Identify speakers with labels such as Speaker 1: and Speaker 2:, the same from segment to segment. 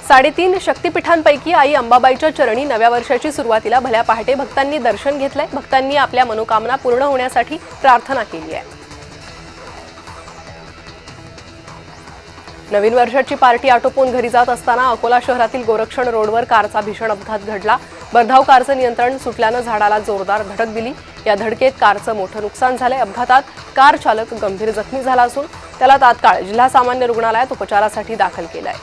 Speaker 1: 3.5 शक्तिपीठांपैकी आई अंबाबाईच्या चरणी नव्या वर्षाची सुरुवातीला भल्या पहाटे भक्तांनी दर्शन घेतलंय। भक्तांनी आपल्या मनोकामना पूर्ण होण्यासाठी प्रार्थना केली आहे। नवीन वर्षाची पार्टी आटोपून घरी जात असताना अकोला शहरातील गोरक्षण रोडवर कारचा भीषण अपघात घडला। भरधाव कारचं नियंत्रण सुटल्यानं झाडाला जोरदार धडक दिली। या धडकेत कारचं मोठं नुकसान झालंय। अपघातात कार चालक गंभीर जखमी झाला असून त्याला तात्काळ जिल्हा सामान्य रुग्णालयात उपचारासाठी दाखल केलंय।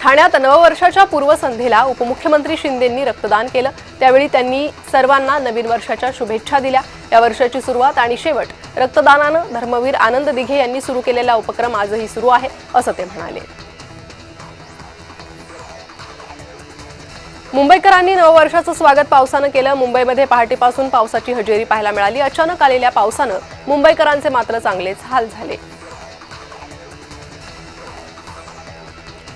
Speaker 1: ठाण्यात नववर्षाच्या पूर्वसंध्येला उपमुख्यमंत्री शिंदेंनी रक्तदान केलं। त्यावेळी त्यांनी सर्वांना नवीन वर्षाच्या शुभेच्छा दिल्या। या वर्षाची सुरुवात आणि शेवट रक्तदानानं धर्मवीर आनंद दिघे यांनी सुरू केलेला उपक्रम आजही सुरू आहे, असं ते म्हणाले। मुंबईकरांनी नववर्षाचं स्वागत पावसानं केलं। मुंबईमध्ये पहाटेपासून पावसाची हजेरी पाहायला मिळाली। अचानक आलेल्या पावसानं मुंबईकरांचे मात्र चांगलेच हाल झाले।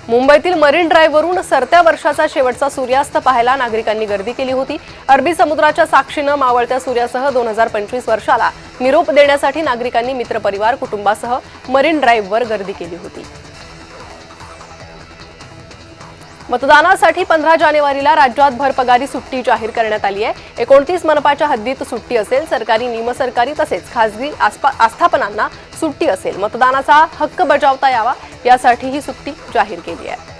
Speaker 1: मुंबईतील मरीन ड्राईव्हवरून सरत्या वर्षाचा शेवटचा सूर्यास्त पाहायला नागरिकांनी गर्दी केली होती। अरबी समुद्राच्या साक्षीनं मावळत्या सूर्यासह 2025 वर्षाला निरोप देण्यासाठी नागरिकांनी मित्रपरिवार कुटुंबासह मरीन ड्राईव्हवर गर्दी केली होती। मतदानासाठी 15 जानेवारीला राज्यात भरपगारी सुट्टी जाहीर करण्यात आली आहे। 29 मनपाच्या हद्दीत सुट्टी असेल। सरकारी निमसरकारी तसेच खासगी आस्थापनांना सुट्टी असेल। मतदानाचा हक्क बजावता यावा यासाठी ही सुट्टी जाहीर केली आहे।